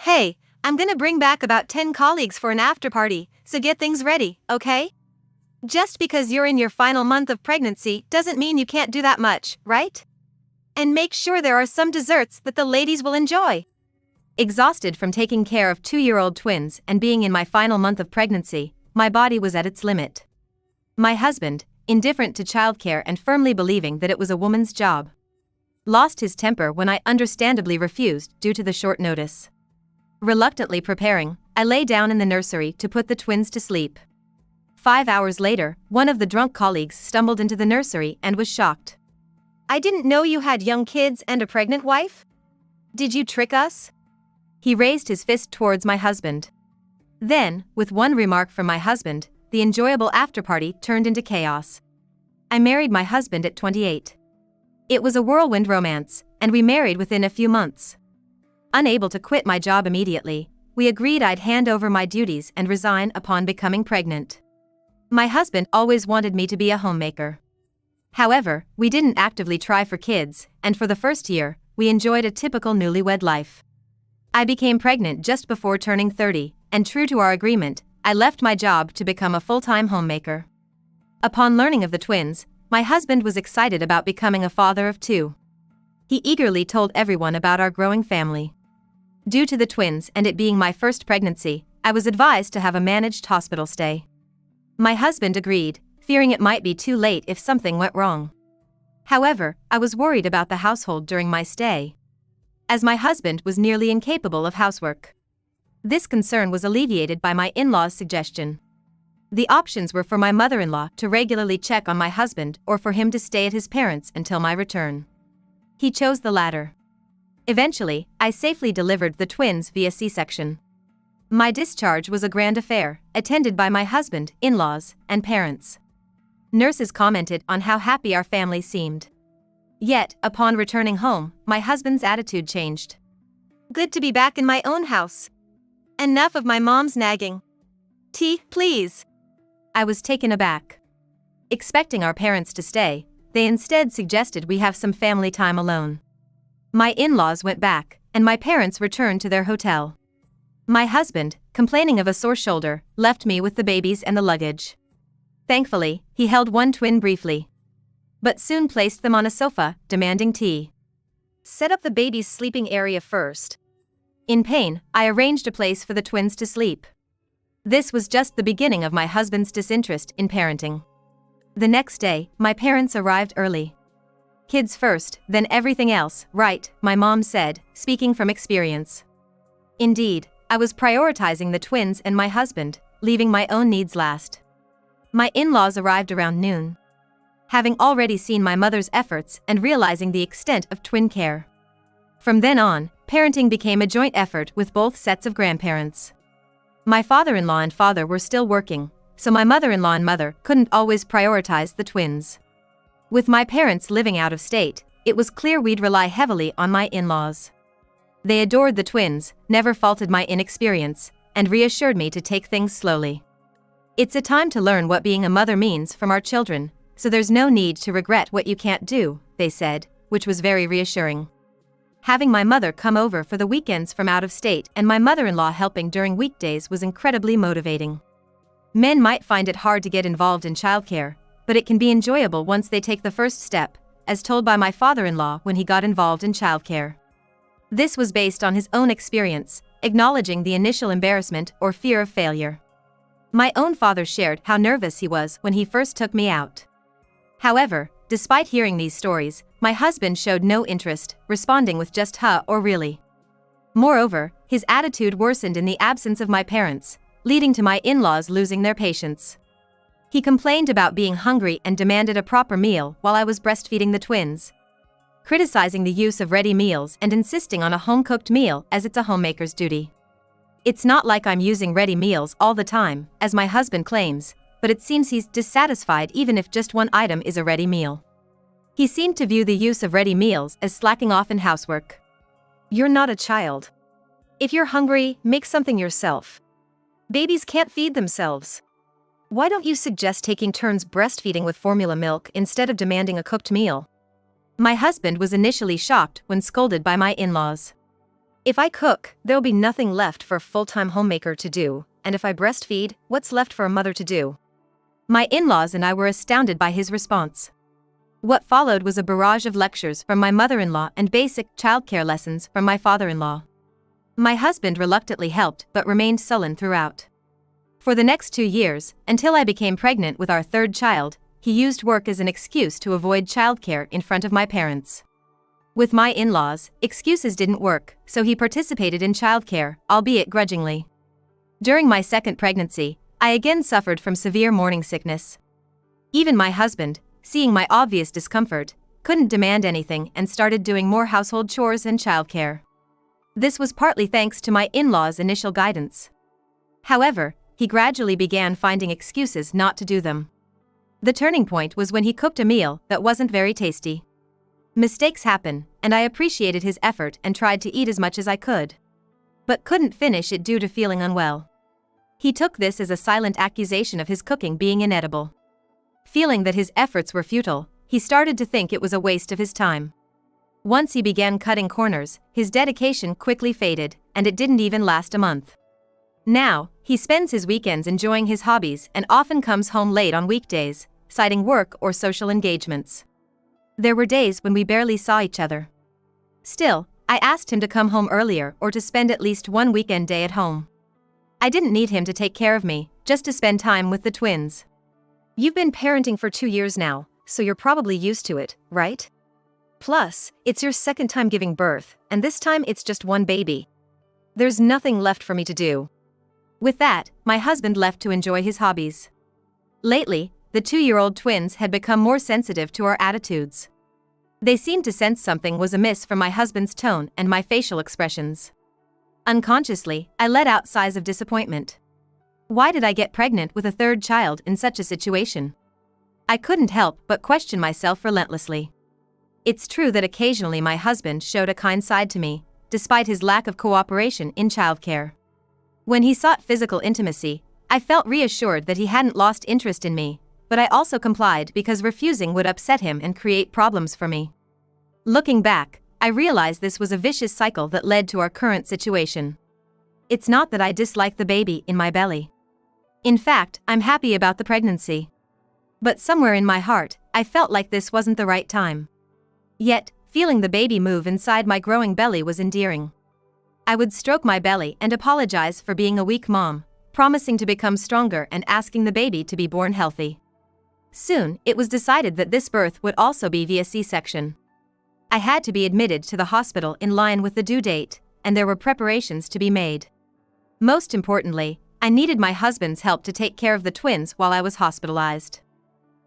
Hey, I'm gonna bring back about 10 colleagues for an after party, so get things ready, okay? Just because you're in your final month of pregnancy doesn't mean you can't do that much, right? And make sure there are some desserts that the ladies will enjoy. Exhausted from taking care of 2-year-old twins and being in my final month of pregnancy, my body was at its limit. My husband, indifferent to childcare and firmly believing that it was a woman's job, lost his temper when I understandably refused due to the short notice. Reluctantly preparing, I lay down in the nursery to put the twins to sleep. 5 hours later, one of the drunk colleagues stumbled into the nursery and was shocked. "I didn't know you had young kids and a pregnant wife? Did you trick us?" He raised his fist towards my husband. Then, with one remark from my husband, the enjoyable after-party turned into chaos. I married my husband at 28. It was a whirlwind romance, and we married within a few months. Unable to quit my job immediately, we agreed I'd hand over my duties and resign upon becoming pregnant. My husband always wanted me to be a homemaker. However, we didn't actively try for kids, and for the first year, we enjoyed a typical newlywed life. I became pregnant just before turning 30, and true to our agreement, I left my job to become a full-time homemaker. Upon learning of the twins, my husband was excited about becoming a father of 2. He eagerly told everyone about our growing family. Due to the twins and it being my first pregnancy, I was advised to have a managed hospital stay. My husband agreed, fearing it might be too late if something went wrong. However, I was worried about the household during my stay, as my husband was nearly incapable of housework. This concern was alleviated by my in-laws' suggestion. The options were for my mother-in-law to regularly check on my husband or for him to stay at his parents' until my return. He chose the latter. Eventually, I safely delivered the twins via C-section. My discharge was a grand affair, attended by my husband, in-laws, and parents. Nurses commented on how happy our family seemed. Yet, upon returning home, my husband's attitude changed. "Good to be back in my own house. Enough of my mom's nagging. Tea, please." I was taken aback. Expecting our parents to stay, they instead suggested we have some family time alone. My in-laws went back, and my parents returned to their hotel. My husband, complaining of a sore shoulder, left me with the babies and the luggage. Thankfully, he held one twin briefly, but soon placed them on a sofa, demanding tea. "Set up the baby's sleeping area first." In pain, I arranged a place for the twins to sleep. This was just the beginning of my husband's disinterest in parenting. The next day, my parents arrived early. "Kids first, then everything else, right?" my mom said, speaking from experience. Indeed, I was prioritizing the twins and my husband, leaving my own needs last. My in-laws arrived around noon. Having already seen my mother's efforts and realizing the extent of twin care, from then on, parenting became a joint effort with both sets of grandparents. My father-in-law and father were still working, so my mother-in-law and mother couldn't always prioritize the twins. With my parents living out of state, it was clear we'd rely heavily on my in-laws. They adored the twins, never faulted my inexperience, and reassured me to take things slowly. "It's a time to learn what being a mother means from our children, so there's no need to regret what you can't do," they said, which was very reassuring. Having my mother come over for the weekends from out of state and my mother-in-law helping during weekdays was incredibly motivating. Men might find it hard to get involved in childcare, but it can be enjoyable once they take the first step, as told by my father-in-law when he got involved in childcare. This was based on his own experience, acknowledging the initial embarrassment or fear of failure. My own father shared how nervous he was when he first took me out. However, despite hearing these stories, my husband showed no interest, responding with just "huh" or "really." Moreover, his attitude worsened in the absence of my parents, leading to my in-laws losing their patience. He complained about being hungry and demanded a proper meal while I was breastfeeding the twins, criticizing the use of ready meals and insisting on a home-cooked meal as it's a homemaker's duty. "It's not like I'm using ready meals all the time," as my husband claims, but it seems he's dissatisfied even if just one item is a ready meal. He seemed to view the use of ready meals as slacking off in housework. "You're not a child. If you're hungry, make something yourself. Babies can't feed themselves. Why don't you suggest taking turns breastfeeding with formula milk instead of demanding a cooked meal?" My husband was initially shocked when scolded by my in-laws. If I cook, there'll be nothing left for a full-time homemaker to do, and if I breastfeed, what's left for a mother to do? My in-laws and I were astounded by his response. What followed was a barrage of lectures from my mother-in-law and basic childcare lessons from my father-in-law. My husband reluctantly helped but remained sullen throughout. For the next 2 years, until I became pregnant with our third child, he used work as an excuse to avoid childcare in front of my parents. With my in-laws, excuses didn't work, so he participated in childcare, albeit grudgingly. During my second pregnancy, I again suffered from severe morning sickness. Even my husband, seeing my obvious discomfort, couldn't demand anything and started doing more household chores and childcare. This was partly thanks to my in-laws' initial guidance. However, he gradually began finding excuses not to do them. The turning point was when he cooked a meal that wasn't very tasty. Mistakes happen, and I appreciated his effort and tried to eat as much as I could. But couldn't finish it due to feeling unwell. He took this as a silent accusation of his cooking being inedible. Feeling that his efforts were futile, he started to think it was a waste of his time. Once he began cutting corners, his dedication quickly faded, and it didn't even last a month. Now, he spends his weekends enjoying his hobbies and often comes home late on weekdays, citing work or social engagements. There were days when we barely saw each other. Still, I asked him to come home earlier or to spend at least one weekend day at home. I didn't need him to take care of me, just to spend time with the twins. You've been parenting for 2 years now, so you're probably used to it, right? Plus, it's your second time giving birth, and this time it's just one baby. There's nothing left for me to do. With that, my husband left to enjoy his hobbies. Lately, the 2-year-old twins had become more sensitive to our attitudes. They seemed to sense something was amiss from my husband's tone and my facial expressions. Unconsciously, I let out sighs of disappointment. Why did I get pregnant with a third child in such a situation? I couldn't help but question myself relentlessly. It's true that occasionally my husband showed a kind side to me, despite his lack of cooperation in childcare. When he sought physical intimacy, I felt reassured that he hadn't lost interest in me, but I also complied because refusing would upset him and create problems for me. Looking back, I realized this was a vicious cycle that led to our current situation. It's not that I dislike the baby in my belly. In fact, I'm happy about the pregnancy. But somewhere in my heart, I felt like this wasn't the right time. Yet, feeling the baby move inside my growing belly was endearing. I would stroke my belly and apologize for being a weak mom, promising to become stronger and asking the baby to be born healthy. Soon, it was decided that this birth would also be via C-section. I had to be admitted to the hospital in line with the due date, and there were preparations to be made. Most importantly, I needed my husband's help to take care of the twins while I was hospitalized.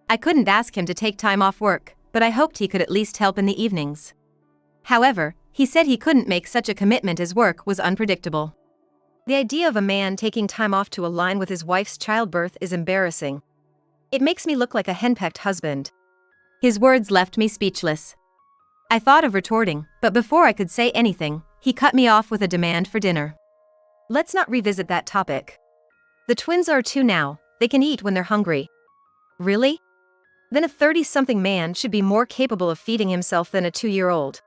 I couldn't ask him to take time off work, but I hoped he could at least help in the evenings. However, he said he couldn't make such a commitment as work was unpredictable. The idea of a man taking time off to align with his wife's childbirth is embarrassing. It makes me look like a henpecked husband. His words left me speechless. I thought of retorting, but before I could say anything, he cut me off with a demand for dinner. Let's not revisit that topic. The twins are 2 now, they can eat when they're hungry. Really? Then a 30-something man should be more capable of feeding himself than a 2-year-old.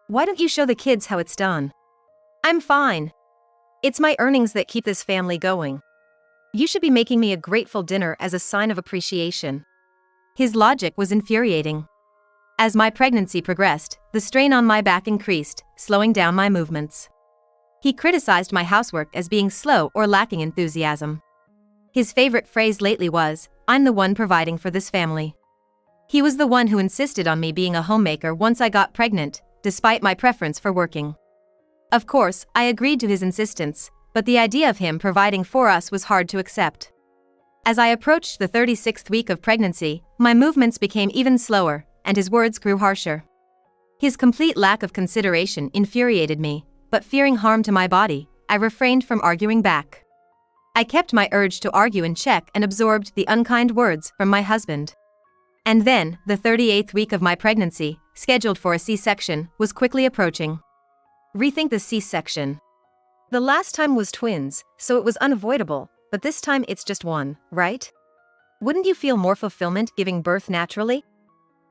Why don't you show the kids how it's done? I'm fine. It's my earnings that keep this family going. You should be making me a grateful dinner as a sign of appreciation. His logic was infuriating. As my pregnancy progressed, the strain on my back increased, slowing down my movements. He criticized my housework as being slow or lacking enthusiasm. His favorite phrase lately was, "I'm the one providing for this family." He was the one who insisted on me being a homemaker once I got pregnant, despite my preference for working. Of course, I agreed to his insistence, but the idea of him providing for us was hard to accept. As I approached the 36th week of pregnancy, my movements became even slower, and his words grew harsher. His complete lack of consideration infuriated me, but fearing harm to my body, I refrained from arguing back. I kept my urge to argue in check and absorbed the unkind words from my husband. And then, the 38th week of my pregnancy, scheduled for a C-section, was quickly approaching. Rethink the C-section. The last time was twins, so it was unavoidable, but this time it's just one, right? Wouldn't you feel more fulfillment giving birth naturally?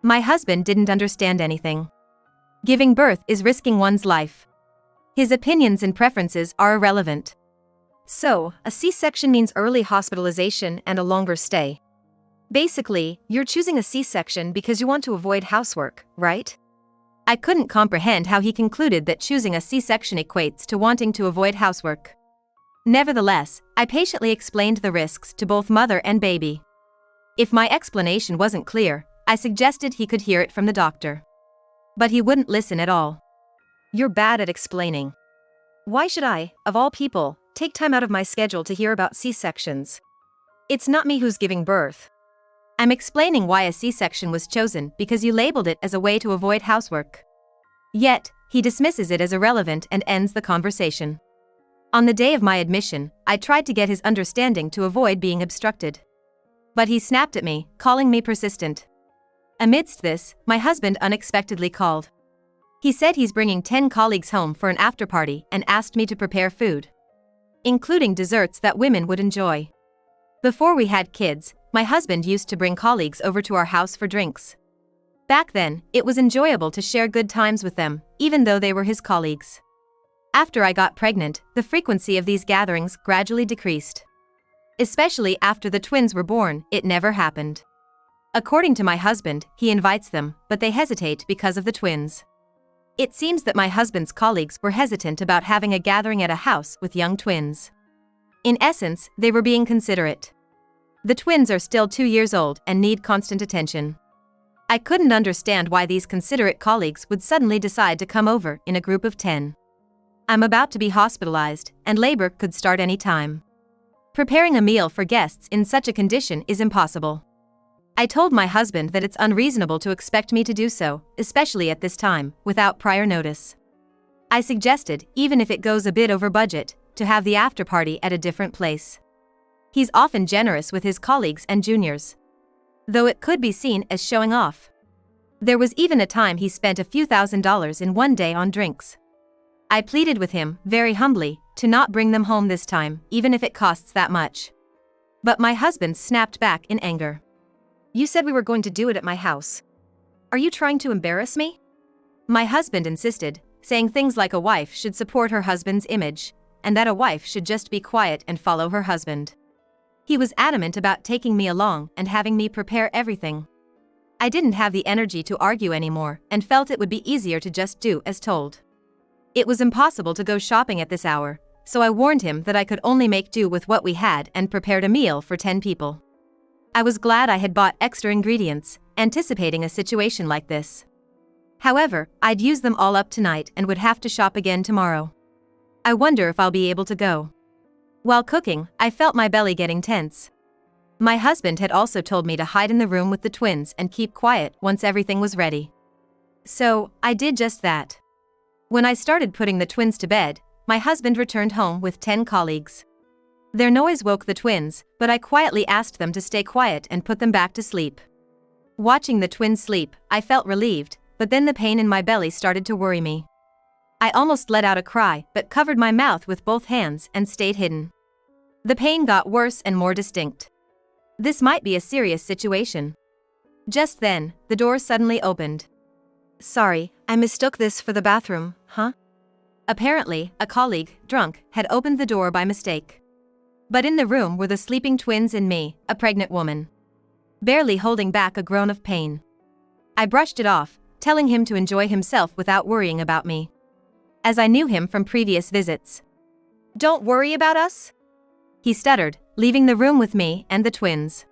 My husband didn't understand anything. Giving birth is risking one's life. His opinions and preferences are irrelevant. So, a C-section means early hospitalization and a longer stay. Basically, you're choosing a C-section because you want to avoid housework, right? I couldn't comprehend how he concluded that choosing a C-section equates to wanting to avoid housework. Nevertheless, I patiently explained the risks to both mother and baby. If my explanation wasn't clear, I suggested he could hear it from the doctor. But he wouldn't listen at all. You're bad at explaining. Why should I, of all people, take time out of my schedule to hear about C-sections? It's not me who's giving birth. I'm explaining why a C-section was chosen because you labeled it as a way to avoid housework. Yet, he dismisses it as irrelevant and ends the conversation. On the day of my admission, I tried to get his understanding to avoid being obstructed. But he snapped at me, calling me persistent. Amidst this, my husband unexpectedly called. He said he's bringing 10 colleagues home for an after-party and asked me to prepare food, including desserts that women would enjoy. Before we had kids, my husband used to bring colleagues over to our house for drinks. Back then, it was enjoyable to share good times with them, even though they were his colleagues. After I got pregnant, the frequency of these gatherings gradually decreased. Especially after the twins were born, it never happened. According to my husband, he invites them, but they hesitate because of the twins. It seems that my husband's colleagues were hesitant about having a gathering at a house with young twins. In essence, they were being considerate. The twins are still 2 years old and need constant attention. I couldn't understand why these considerate colleagues would suddenly decide to come over in a group of 10. I'm about to be hospitalized, and labor could start any time. Preparing a meal for guests in such a condition is impossible. I told my husband that it's unreasonable to expect me to do so, especially at this time, without prior notice. I suggested, even if it goes a bit over budget, to have the after-party at a different place. He's often generous with his colleagues and juniors, though it could be seen as showing off. There was even a time he spent a few $1,000s in one day on drinks. I pleaded with him, very humbly, to not bring them home this time, even if it costs that much. But my husband snapped back in anger. You said we were going to do it at my house. Are you trying to embarrass me? My husband insisted, saying things like a wife should support her husband's image, and that a wife should just be quiet and follow her husband. He was adamant about taking me along and having me prepare everything. I didn't have the energy to argue anymore and felt it would be easier to just do as told. It was impossible to go shopping at this hour, so I warned him that I could only make do with what we had and prepared a meal for 10 people. I was glad I had bought extra ingredients, anticipating a situation like this. However, I'd use them all up tonight and would have to shop again tomorrow. I wonder if I'll be able to go. While cooking, I felt my belly getting tense. My husband had also told me to hide in the room with the twins and keep quiet once everything was ready. So, I did just that. When I started putting the twins to bed, my husband returned home with 10 colleagues. Their noise woke the twins, but I quietly asked them to stay quiet and put them back to sleep. Watching the twins sleep, I felt relieved, but then the pain in my belly started to worry me. I almost let out a cry, but covered my mouth with both hands and stayed hidden. The pain got worse and more distinct. This might be a serious situation. Just then, the door suddenly opened. Sorry, I mistook this for the bathroom, huh? Apparently, a colleague, drunk, had opened the door by mistake. But in the room were the sleeping twins and me, a pregnant woman, barely holding back a groan of pain. I brushed it off, telling him to enjoy himself without worrying about me, as I knew him from previous visits. Don't worry about us? He stuttered, leaving the room with me and the twins.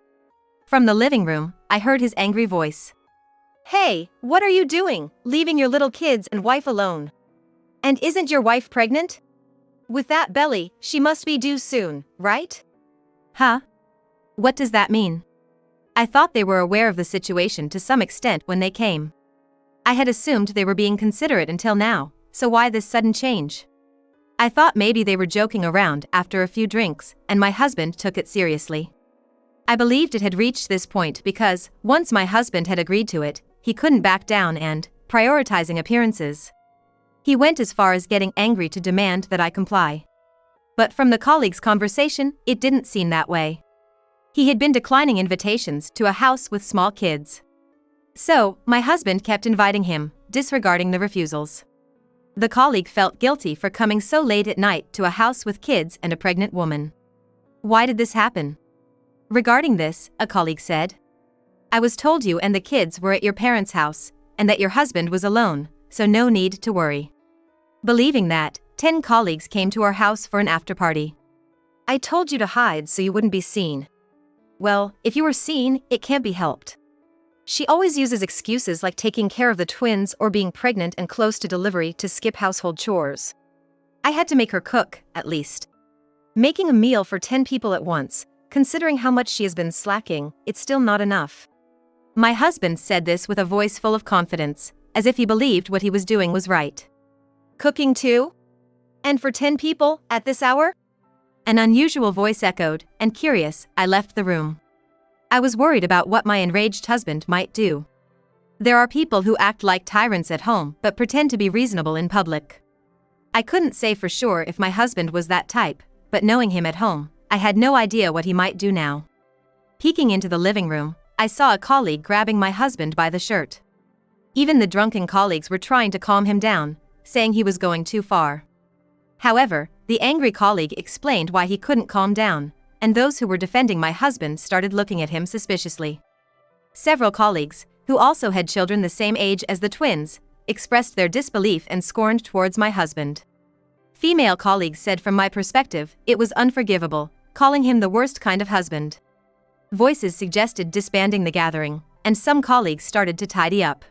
From the living room, I heard his angry voice. Hey, what are you doing, leaving your little kids and wife alone? And isn't your wife pregnant? With that belly, she must be due soon, right? Huh? What does that mean? I thought they were aware of the situation to some extent when they came. I had assumed they were being considerate until now, so why this sudden change? I thought maybe they were joking around after a few drinks, and my husband took it seriously. I believed it had reached this point because, once my husband had agreed to it, he couldn't back down and, prioritizing appearances, he went as far as getting angry to demand that I comply. But from the colleagues' conversation, it didn't seem that way. He had been declining invitations to a house with small kids. So, my husband kept inviting him, disregarding the refusals. The colleague felt guilty for coming so late at night to a house with kids and a pregnant woman. Why did this happen? Regarding this, a colleague said, I was told you and the kids were at your parents' house, and that your husband was alone, so no need to worry. Believing that, 10 colleagues came to our house for an after-party. I told you to hide so you wouldn't be seen. Well, if you were seen, it can't be helped. She always uses excuses like taking care of the twins or being pregnant and close to delivery to skip household chores. I had to make her cook, at least. Making a meal for 10 people at once, considering how much she has been slacking, it's still not enough. My husband said this with a voice full of confidence, as if he believed what he was doing was right. Cooking too? And for 10 people, at this hour? An unusual voice echoed, and curious, I left the room. I was worried about what my enraged husband might do. There are people who act like tyrants at home but pretend to be reasonable in public. I couldn't say for sure if my husband was that type, but knowing him at home, I had no idea what he might do now. Peeking into the living room, I saw a colleague grabbing my husband by the shirt. Even the drunken colleagues were trying to calm him down, saying he was going too far. However, the angry colleague explained why he couldn't calm down, and those who were defending my husband started looking at him suspiciously. Several colleagues, who also had children the same age as the twins, expressed their disbelief and scorn towards my husband. Female colleagues said from my perspective, it was unforgivable, calling him the worst kind of husband. Voices suggested disbanding the gathering, and some colleagues started to tidy up.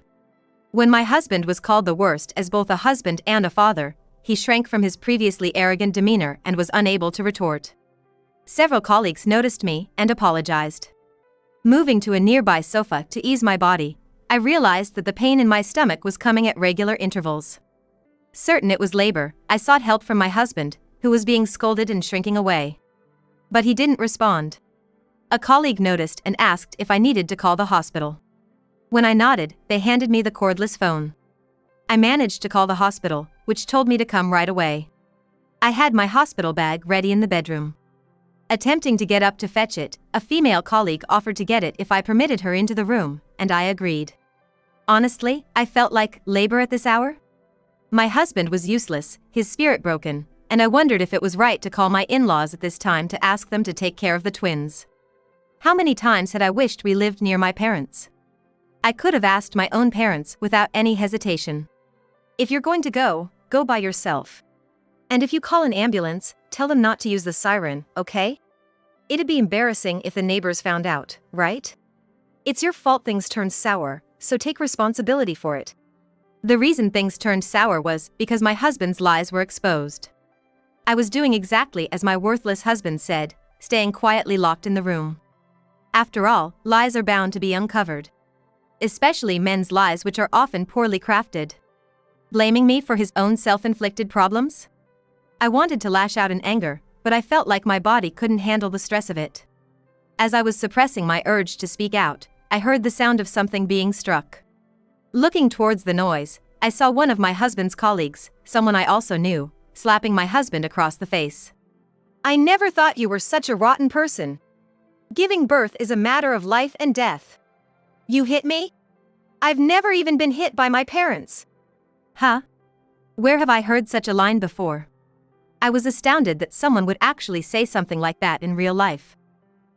When my husband was called the worst as both a husband and a father, he shrank from his previously arrogant demeanor and was unable to retort. Several colleagues noticed me and apologized. Moving to a nearby sofa to ease my body, I realized that the pain in my stomach was coming at regular intervals. Certain it was labor, I sought help from my husband, who was being scolded and shrinking away. But he didn't respond. A colleague noticed and asked if I needed to call the hospital. When I nodded, they handed me the cordless phone. I managed to call the hospital, which told me to come right away. I had my hospital bag ready in the bedroom. Attempting to get up to fetch it, a female colleague offered to get it if I permitted her into the room, and I agreed. Honestly, I felt like labor at this hour? My husband was useless, his spirit broken, and I wondered if it was right to call my in-laws at this time to ask them to take care of the twins. How many times had I wished we lived near my parents? I could have asked my own parents without any hesitation. If you're going to go, go by yourself. And if you call an ambulance, tell them not to use the siren, okay? It'd be embarrassing if the neighbors found out, right? It's your fault things turned sour, so take responsibility for it. The reason things turned sour was because my husband's lies were exposed. I was doing exactly as my worthless husband said, staying quietly locked in the room. After all, lies are bound to be uncovered. Especially men's lies, which are often poorly crafted. Blaming me for his own self-inflicted problems? I wanted to lash out in anger, but I felt like my body couldn't handle the stress of it. As I was suppressing my urge to speak out, I heard the sound of something being struck. Looking towards the noise, I saw one of my husband's colleagues, someone I also knew, slapping my husband across the face. I never thought you were such a rotten person. Giving birth is a matter of life and death. You hit me? I've never even been hit by my parents. Huh? Where have I heard such a line before? I was astounded that someone would actually say something like that in real life.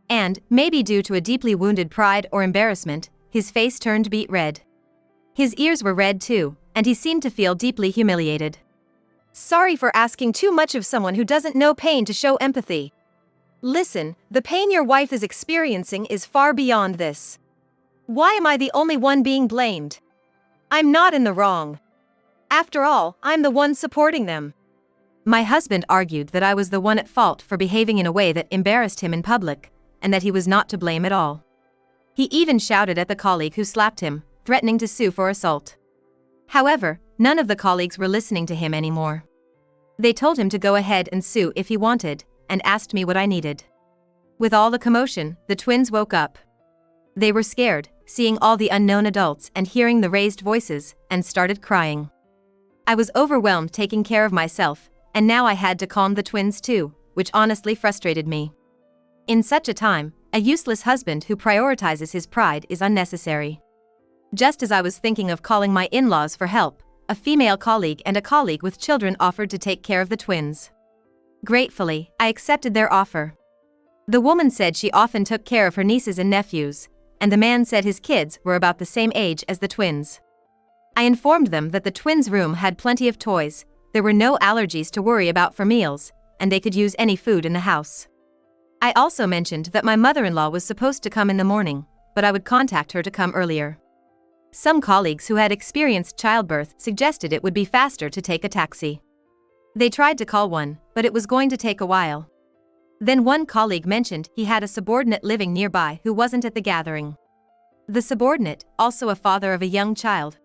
And, maybe due to a deeply wounded pride or embarrassment, his face turned beet red. His ears were red too, and he seemed to feel deeply humiliated. Sorry for asking too much of someone who doesn't know pain to show empathy. Listen, the pain your wife is experiencing is far beyond this. Why am I the only one being blamed? I'm not in the wrong. After all, I'm the one supporting them. My husband argued that I was the one at fault for behaving in a way that embarrassed him in public, and that he was not to blame at all. He even shouted at the colleague who slapped him, threatening to sue for assault. However, none of the colleagues were listening to him anymore. They told him to go ahead and sue if he wanted, and asked me what I needed. With all the commotion, the twins woke up. They were scared, seeing all the unknown adults and hearing the raised voices, and started crying. I was overwhelmed taking care of myself, and now I had to calm the twins too, which honestly frustrated me. In such a time, a useless husband who prioritizes his pride is unnecessary. Just as I was thinking of calling my in-laws for help, a female colleague and a colleague with children offered to take care of the twins. Gratefully, I accepted their offer. The woman said she often took care of her nieces and nephews, and the man said his kids were about the same age as the twins. I informed them that the twins' room had plenty of toys, there were no allergies to worry about for meals, and they could use any food in the house. I also mentioned that my mother-in-law was supposed to come in the morning, but I would contact her to come earlier. Some colleagues who had experienced childbirth suggested it would be faster to take a taxi. They tried to call one, but it was going to take a while. Then one colleague mentioned he had a subordinate living nearby who wasn't at the gathering. The subordinate, also a father of a young child,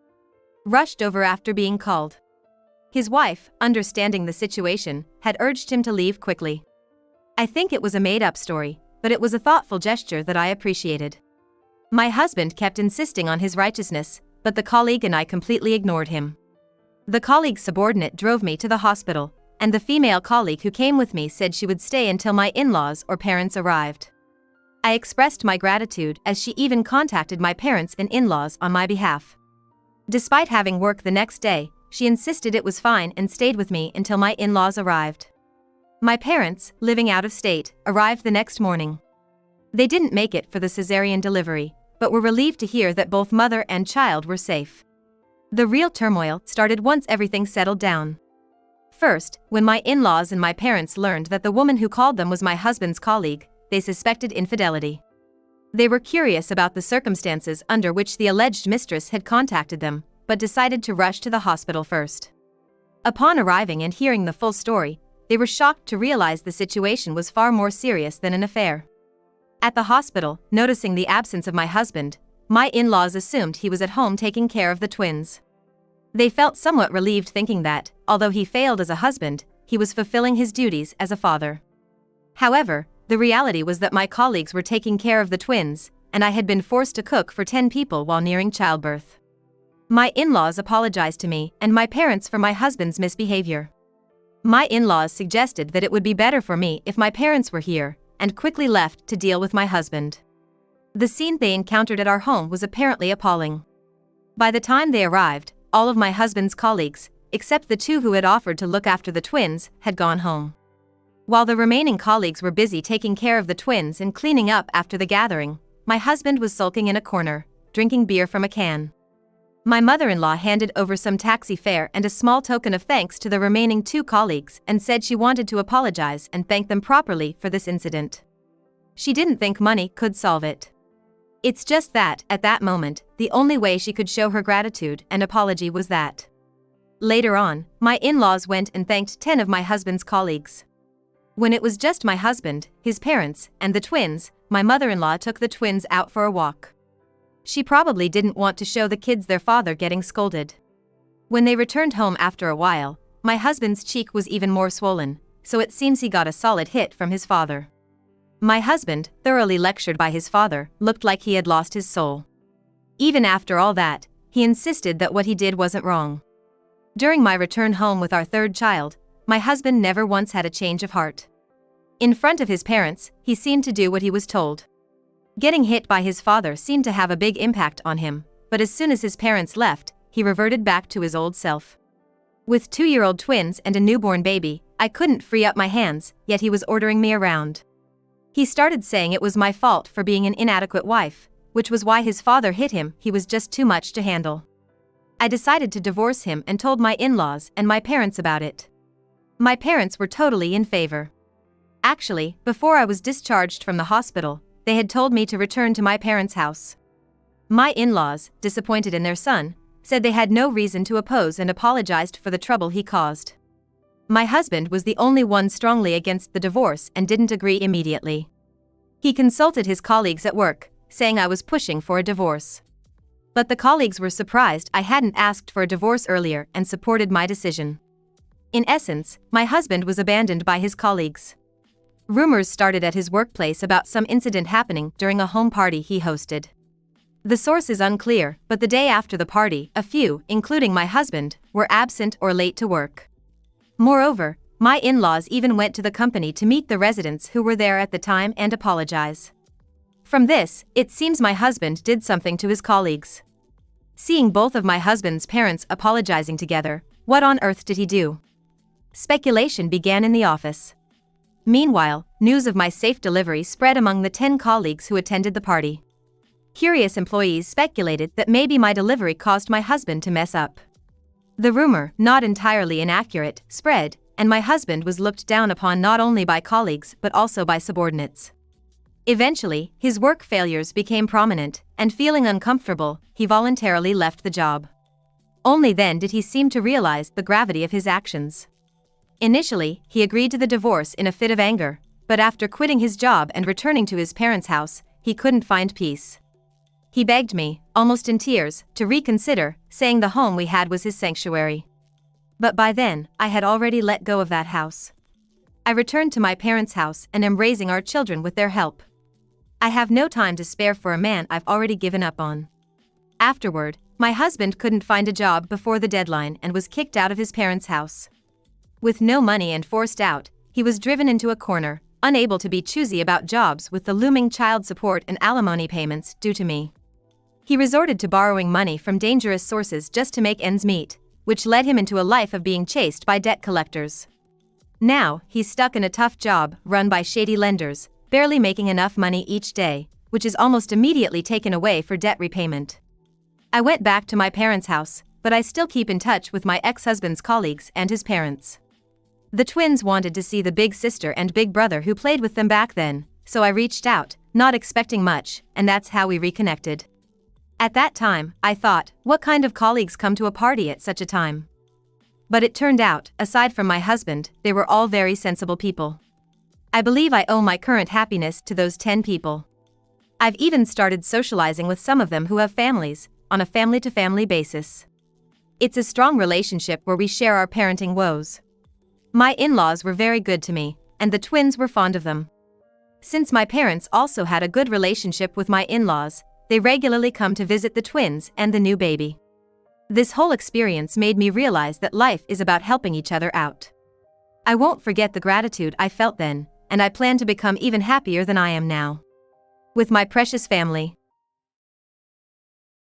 rushed over after being called. His wife, understanding the situation, had urged him to leave quickly. I think it was a made-up story, but it was a thoughtful gesture that I appreciated. My husband kept insisting on his righteousness, but the colleague and I completely ignored him. The colleague's subordinate drove me to the hospital, and the female colleague who came with me said she would stay until my in-laws or parents arrived. I expressed my gratitude as she even contacted my parents and in-laws on my behalf. Despite having work the next day, she insisted it was fine and stayed with me until my in-laws arrived. My parents, living out of state, arrived the next morning. They didn't make it for the cesarean delivery, but were relieved to hear that both mother and child were safe. The real turmoil started once everything settled down. First, when my in-laws and my parents learned that the woman who called them was my husband's colleague, they suspected infidelity. They were curious about the circumstances under which the alleged mistress had contacted them, but decided to rush to the hospital first. Upon arriving and hearing the full story, they were shocked to realize the situation was far more serious than an affair. At the hospital, noticing the absence of my husband, my in-laws assumed he was at home taking care of the twins. They felt somewhat relieved thinking that, although he failed as a husband, he was fulfilling his duties as a father. However, the reality was that my colleagues were taking care of the twins, and I had been forced to cook for 10 people while nearing childbirth. My in-laws apologized to me and my parents for my husband's misbehavior. My in-laws suggested that it would be better for me if my parents were here, and quickly left to deal with my husband. The scene they encountered at our home was apparently appalling. By the time they arrived, all of my husband's colleagues, except the 2 who had offered to look after the twins, had gone home. While the remaining colleagues were busy taking care of the twins and cleaning up after the gathering, my husband was sulking in a corner, drinking beer from a can. My mother-in-law handed over some taxi fare and a small token of thanks to the remaining 2 colleagues and said she wanted to apologize and thank them properly for this incident. She didn't think money could solve it. It's just that, at that moment, the only way she could show her gratitude and apology was that. Later on, my in-laws went and thanked 10 of my husband's colleagues. When it was just my husband, his parents, and the twins, my mother-in-law took the twins out for a walk. She probably didn't want to show the kids their father getting scolded. When they returned home after a while, my husband's cheek was even more swollen, so it seems he got a solid hit from his father. My husband, thoroughly lectured by his father, looked like he had lost his soul. Even after all that, he insisted that what he did wasn't wrong. During my return home with our 3rd child, my husband never once had a change of heart. In front of his parents, he seemed to do what he was told. Getting hit by his father seemed to have a big impact on him, but as soon as his parents left, he reverted back to his old self. With 2-year-old twins and a newborn baby, I couldn't free up my hands, yet he was ordering me around. He started saying it was my fault for being an inadequate wife, which was why his father hit him. He was just too much to handle. I decided to divorce him and told my in-laws and my parents about it. My parents were totally in favor. Actually, before I was discharged from the hospital, they had told me to return to my parents' house. My in-laws, disappointed in their son, said they had no reason to oppose and apologized for the trouble he caused. My husband was the only one strongly against the divorce and didn't agree immediately. He consulted his colleagues at work, saying I was pushing for a divorce. But the colleagues were surprised I hadn't asked for a divorce earlier and supported my decision. In essence, my husband was abandoned by his colleagues. Rumors started at his workplace about some incident happening during a home party he hosted. The source is unclear, but the day after the party, a few, including my husband, were absent or late to work. Moreover, my in-laws even went to the company to meet the residents who were there at the time and apologize. From this, it seems my husband did something to his colleagues. Seeing both of my husband's parents apologizing together, what on earth did he do? Speculation began in the office. Meanwhile, news of my safe delivery spread among the 10 colleagues who attended the party. Curious employees speculated that maybe my delivery caused my husband to mess up. The rumor, not entirely inaccurate, spread, and my husband was looked down upon not only by colleagues but also by subordinates. Eventually, his work failures became prominent, and feeling uncomfortable, he voluntarily left the job. Only then did he seem to realize the gravity of his actions. Initially, he agreed to the divorce in a fit of anger, but after quitting his job and returning to his parents' house, he couldn't find peace. He begged me, almost in tears, to reconsider, saying the home we had was his sanctuary. But by then, I had already let go of that house. I returned to my parents' house and am raising our children with their help. I have no time to spare for a man I've already given up on. Afterward, my husband couldn't find a job before the deadline and was kicked out of his parents' house. With no money and forced out, he was driven into a corner, unable to be choosy about jobs with the looming child support and alimony payments due to me. He resorted to borrowing money from dangerous sources just to make ends meet, which led him into a life of being chased by debt collectors. Now, he's stuck in a tough job run by shady lenders, barely making enough money each day, which is almost immediately taken away for debt repayment. I went back to my parents' house, but I still keep in touch with my ex-husband's colleagues and his parents. The twins wanted to see the big sister and big brother who played with them back then, so I reached out, not expecting much, and that's how we reconnected. At that time, I thought, what kind of colleagues come to a party at such a time? But it turned out, aside from my husband, they were all very sensible people. I believe I owe my current happiness to those 10 people. I've even started socializing with some of them who have families, on a family-to-family basis. It's a strong relationship where we share our parenting woes. My in-laws were very good to me, and the twins were fond of them. Since my parents also had a good relationship with my in-laws, they regularly come to visit the twins and the new baby. This whole experience made me realize that life is about helping each other out. I won't forget the gratitude I felt then, and I plan to become even happier than I am now. With my precious family.